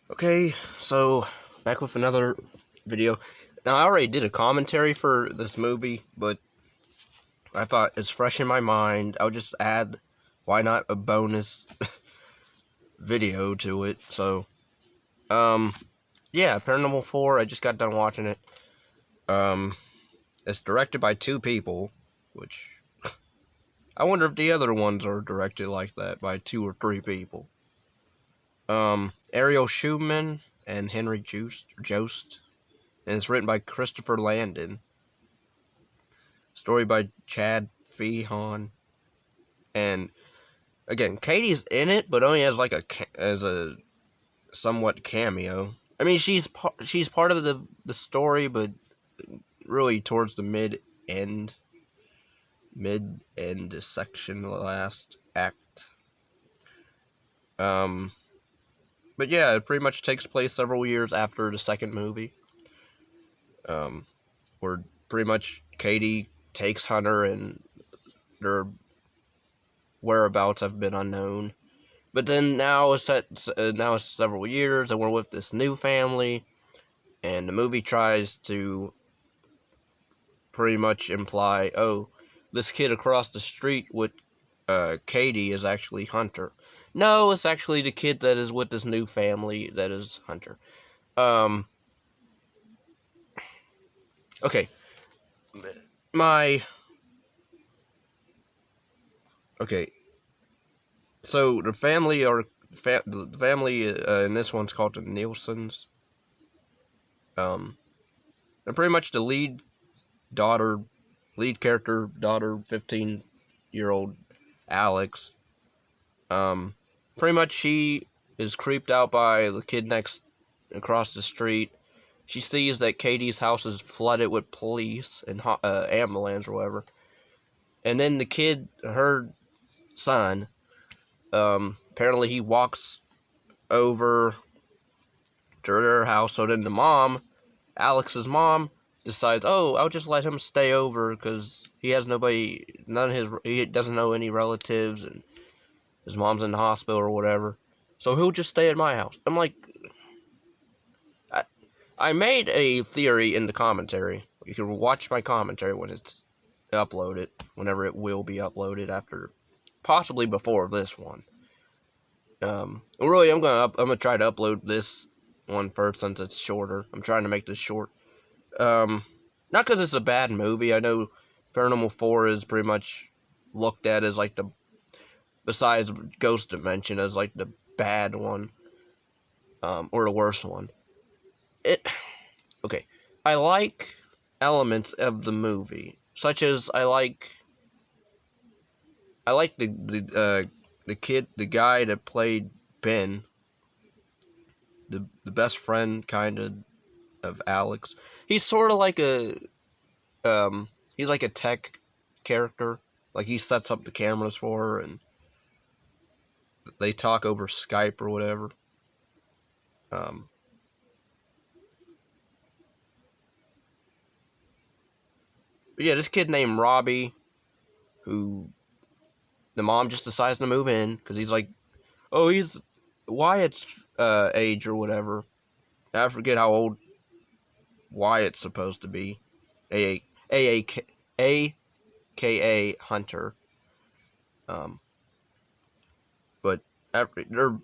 Okay, so back with another video. Now, I already did a commentary for this movie, but I thought it's fresh in my mind. I'll just add, why not, a bonus video to it. So, yeah, Paranormal 4, I just got done watching it. It's directed by two people, which I wonder if the other ones are directed like that by two or three people. Ariel Schulman and Henry Joost. And it's written by Christopher Landon. Story by Chad Feehan. And again, Katie's in it, but only as like as a somewhat cameo. I mean, she's part of the story, but really towards the mid end section, the last act. But yeah, it pretty much takes place several years after the second movie. Where pretty much Katie takes Hunter and their whereabouts have been unknown. But then now it's several years, and we're with this new family, and the movie tries to pretty much imply, oh, this kid across the street with Katie is actually Hunter. No, it's actually the kid that is with this new family that is Hunter. Okay. Okay. So the family the family in this one's called the Nielsen's. And pretty much the lead character daughter, 15-year-old Alex. Pretty much she is creeped out by the kid across the street. She sees that Katie's house is flooded with police and ambulance or whatever. And then the kid, her son, apparently he walks over to their house. So then the mom, Alex's mom, decides, oh, I'll just let him stay over because he has he doesn't know any relatives, and his mom's in the hospital or whatever. So he'll just stay at my house. I'm like, I made a theory in the commentary. You can watch my commentary when it's uploaded, whenever it will be uploaded after, possibly before this one. Really, I'm gonna try to upload this one first since it's shorter. I'm trying to make this short. Not because it's a bad movie. I know Paranormal 4 is pretty much looked at as like besides Ghost Dimension, as like the bad one, or the worst one. Okay, I like elements of the movie, such as I like the guy that played Ben, the best friend kind of Alex. He's sort of like he's like a tech character. Like, he sets up the cameras for her, and they talk over Skype or whatever. But yeah, this kid named Robbie, who the mom just decides to move in because he's like, oh, he's Wyatt's age or whatever. I forget how old Wyatt's supposed to be. AKA Hunter. But they're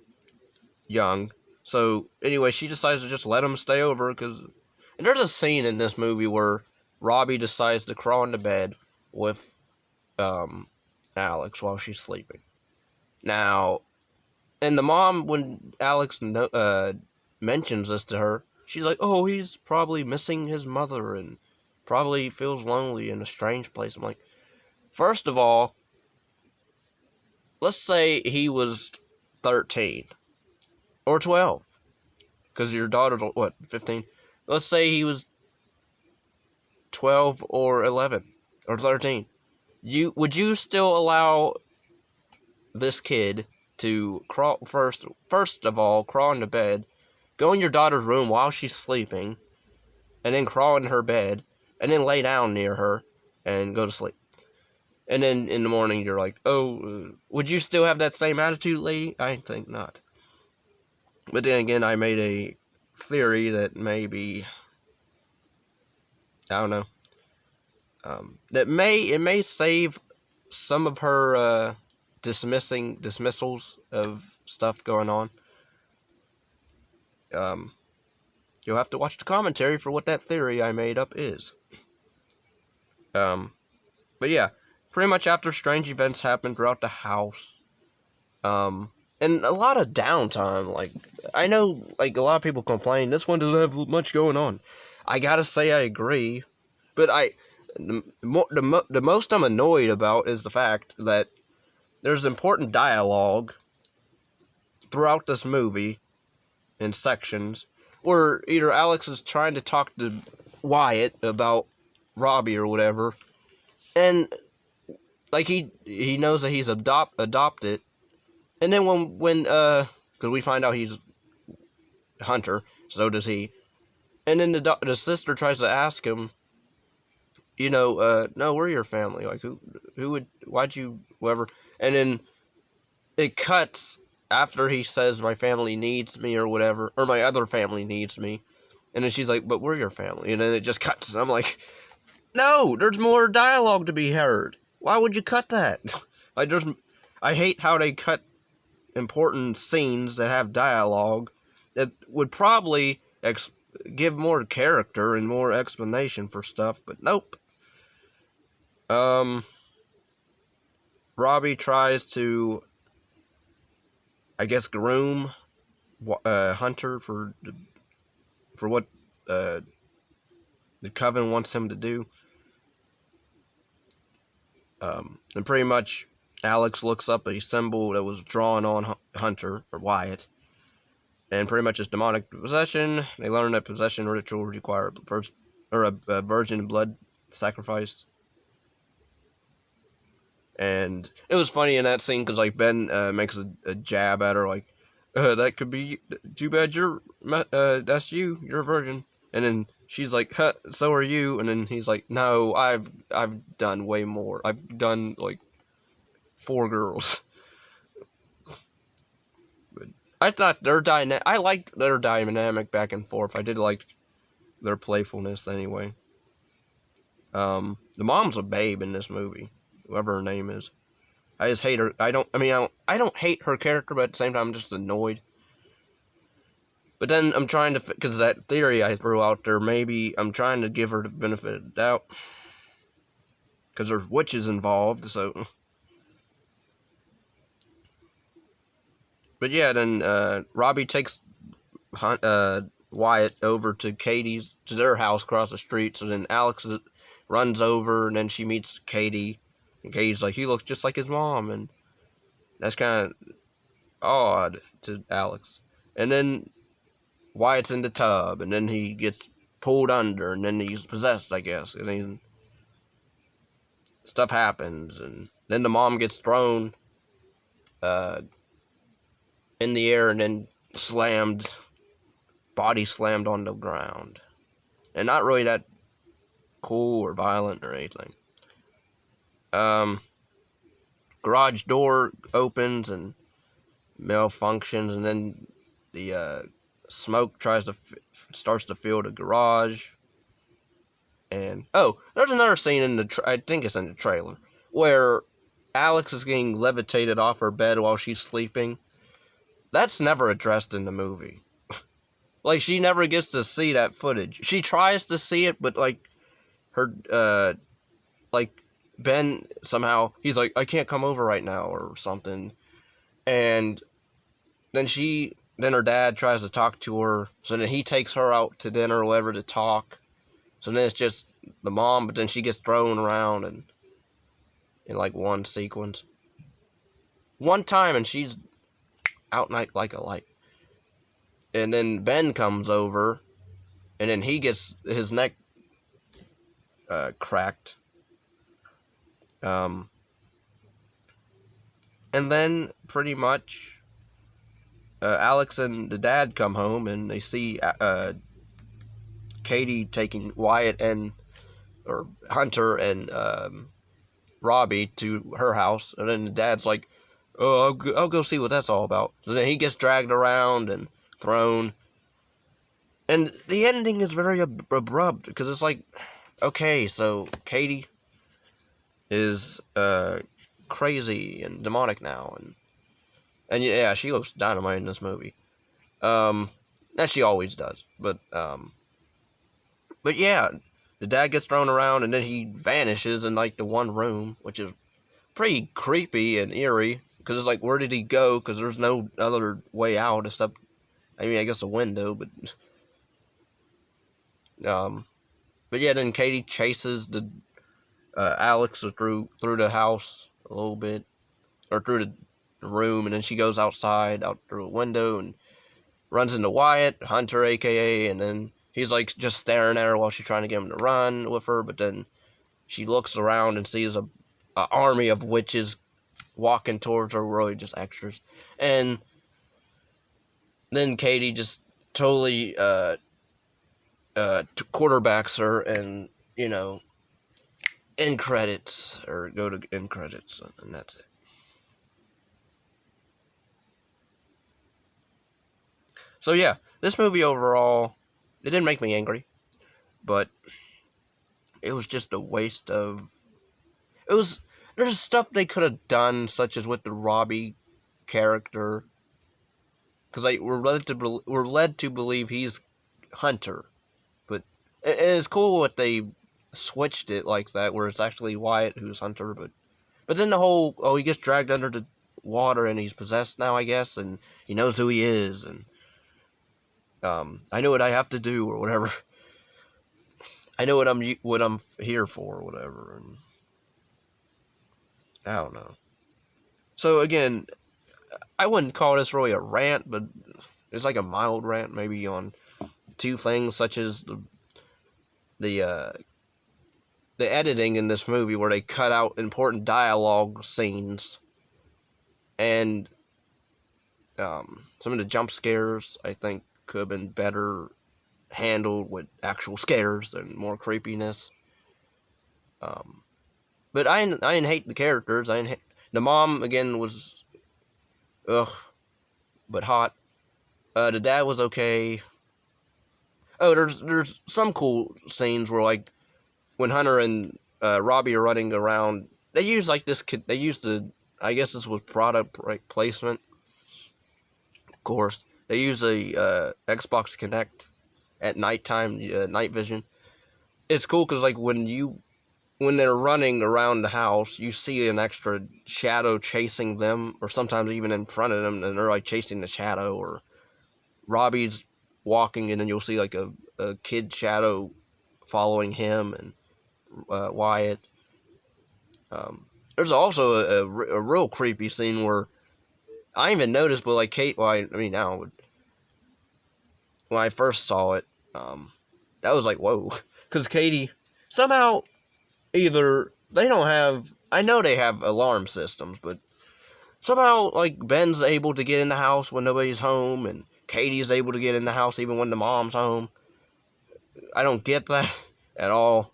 young. So anyway, she decides to just let him stay over and there's a scene in this movie where Robbie decides to crawl into bed with Alex while she's sleeping. Now, and the mom, when Alex mentions this to her, she's like, oh, he's probably missing his mother and probably feels lonely in a strange place. I'm like, first of all, let's say he was 13 or 12, because your daughter's, what, 15? Let's say he was 12 or 11 or 13. Would you still allow this kid to crawl first of all, crawl into bed, go in your daughter's room while she's sleeping, and then crawl in her bed, and then lay down near her and go to sleep? And then in the morning you're like, oh, would you still have that same attitude, lady? I think not. But then again, I made a theory that maybe, I don't know, that it may save some of her dismissals of stuff going on. You'll have to watch the commentary for what that theory I made up is. But yeah, pretty much after strange events happen throughout the house, and a lot of downtime. Like, I know, like, a lot of people complain this one doesn't have much going on. I gotta say I agree, but the most I'm annoyed about is the fact that there's important dialogue throughout this movie in sections where either Alex is trying to talk to Wyatt about Robbie or whatever, and like he knows that he's adopted, and then when because we find out he's Hunter, so does he, and then the sister tries to ask him, no, we're your family, like who would, why'd you, whatever, and then it cuts after he says my family needs me or whatever, or my other family needs me, and then she's like, but we're your family, and then it just cuts, and I'm like, no, there's more dialogue to be heard. Why would you cut that? I hate how they cut important scenes that have dialogue that would probably give more character and more explanation for stuff, but nope. Robbie tries to, I guess, groom Hunter for what the Coven wants him to do. And pretty much Alex looks up a symbol that was drawn on Hunter, or Wyatt, and pretty much it's demonic possession. They learn that possession ritual require a virgin blood sacrifice. And it was funny in that scene because, like, Ben makes a jab at her, like, that could be, too bad that's you're a virgin. And then she's like, huh, so are you. And then he's like, no, I've done way more. I've done, like, 4 girls. But I thought I liked their dynamic back and forth. I did like their playfulness anyway. The mom's a babe in this movie, whoever her name is. I just hate her. I don't hate her character, but at the same time, I'm just annoyed. But then I'm trying to, because that theory I threw out there, maybe I'm trying to give her the benefit of the doubt. Because there's witches involved, so. But yeah, then Robbie takes Wyatt over to their house across the street. So then Alex runs over, and then she meets Katie. And Katie's like, he looks just like his mom, and that's kind of odd to Alex. And then Wyatt's in the tub, and then he gets pulled under, and then he's possessed, I guess. And then stuff happens, and then the mom gets thrown in the air, and then body slammed on the ground. And not really that cool or violent or anything. Garage door opens and malfunctions, and then the smoke starts to fill the garage. And there's another scene I think it's in the trailer, where Alex is getting levitated off her bed while she's sleeping. That's never addressed in the movie. Like, she never gets to see that footage. She tries to see it, but like her like Ben somehow, he's like, I can't come over right now or something. And then her dad tries to talk to her, so then he takes her out to dinner or whatever to talk. So then it's just the mom, but then she gets thrown around and in like one sequence. One time, and she's out like a light. And then Ben comes over, and then he gets his neck cracked. And then pretty much Alex and the dad come home, and they see Katie taking Wyatt or Hunter and Robbie to her house, and then the dad's like, oh, I'll go see what that's all about. So then he gets dragged around and throne. And the ending is very abrupt, because it's like, okay, so Katie is crazy and demonic now, and yeah, she looks dynamite in this movie. As she always does, but yeah, the dad gets thrown around, and then he vanishes in like the one room, which is pretty creepy and eerie, because it's like, where did he go? Because there's no other way out except, I mean, I guess a window, um, but yeah, then Katie chases the Alex through the house a little bit, or through the room, and then she goes outside, out through a window, and runs into Wyatt, Hunter, aka, and then he's like just staring at her while she's trying to get him to run with her, but then she looks around and sees a army of witches walking towards her, really just extras, and then Katie just totally quarterbacks her, and end credits, or go to end credits, and that's it. So yeah, this movie overall, it didn't make me angry, but it was just a waste of. It was There's stuff they could have done, such as with the Robbie character, because like we're led to believe he's Hunter, but it's cool that they switched it like that, where it's actually Wyatt who's Hunter, but then the whole, oh, he gets dragged under the water and he's possessed now, I guess, and he knows who he is, and I know what I have to do, or whatever. I know what I'm here for, or whatever, and I don't know. So again, I wouldn't call this really a rant, but it's like a mild rant, maybe on two things, such as the editing in this movie, where they cut out important dialogue scenes, and some of the jump scares, I think, could have been better handled with actual scares and more creepiness. But I didn't hate the characters. The mom, again, was ugh, but hot. The dad was okay. Oh, there's some cool scenes where, like, when Hunter and Robbie are running around, they use like this. They use I guess this was product placement. Of course, they use a Xbox Connect at nighttime, night vision. It's cool because, like, when they're running around the house, you see an extra shadow chasing them, or sometimes even in front of them, and they're like chasing the shadow. Or Robbie's walking, and then you'll see like a kid shadow following him, and Wyatt. There's also a real creepy scene where I didn't even noticed, but like Kate, well, I mean now, when I first saw it, that was like, whoa, because Katie somehow, either they don't have, I know they have alarm systems, but somehow, like, Ben's able to get in the house when nobody's home, and Katie's able to get in the house even when the mom's home. I don't get that at all.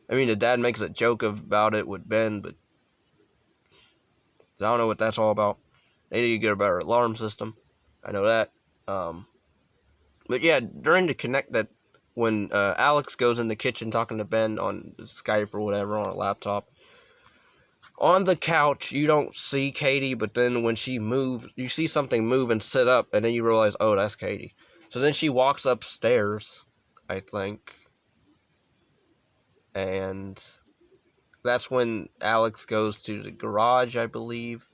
I mean, the dad makes a joke about it with Ben, but I don't know what that's all about. They need to get a better alarm system. I know that. But yeah, during the connect that, when Alex goes in the kitchen talking to Ben on Skype or whatever on a laptop, on the couch you don't see Katie, but then when she moves, you see something move and sit up, and then you realize, oh, that's Katie. So then she walks upstairs, I think, and that's when Alex goes to the garage, I believe.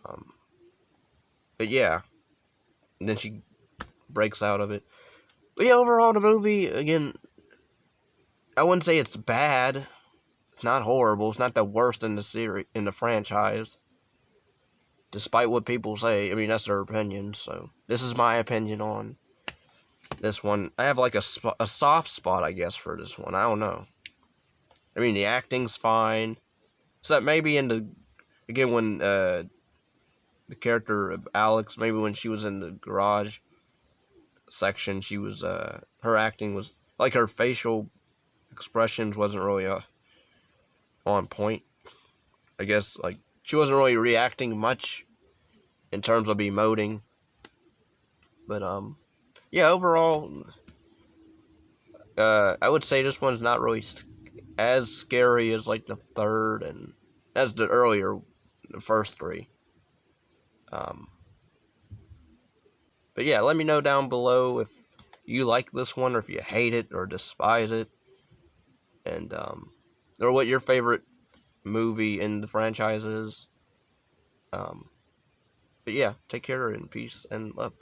Um, but yeah, and then she breaks out of it. But yeah, overall, the movie, again, I wouldn't say it's bad. It's not horrible. It's not the worst in the series, in the franchise. Despite what people say, I mean, that's their opinion. So this is my opinion on this one. I have like a soft spot, I guess, for this one. I don't know. I mean, the acting's fine, except maybe again, when the character of Alex, maybe when she was in the garage section, she was her acting was like, her facial expressions wasn't really on point. I guess, like, she wasn't really reacting much, in terms of emoting. But yeah, overall, I would say this one's not really as scary as like the third and as the first three. Um, but yeah, let me know down below if you like this one or if you hate it or despise it, and or what your favorite movie in the franchise is. But yeah, take care and peace and love.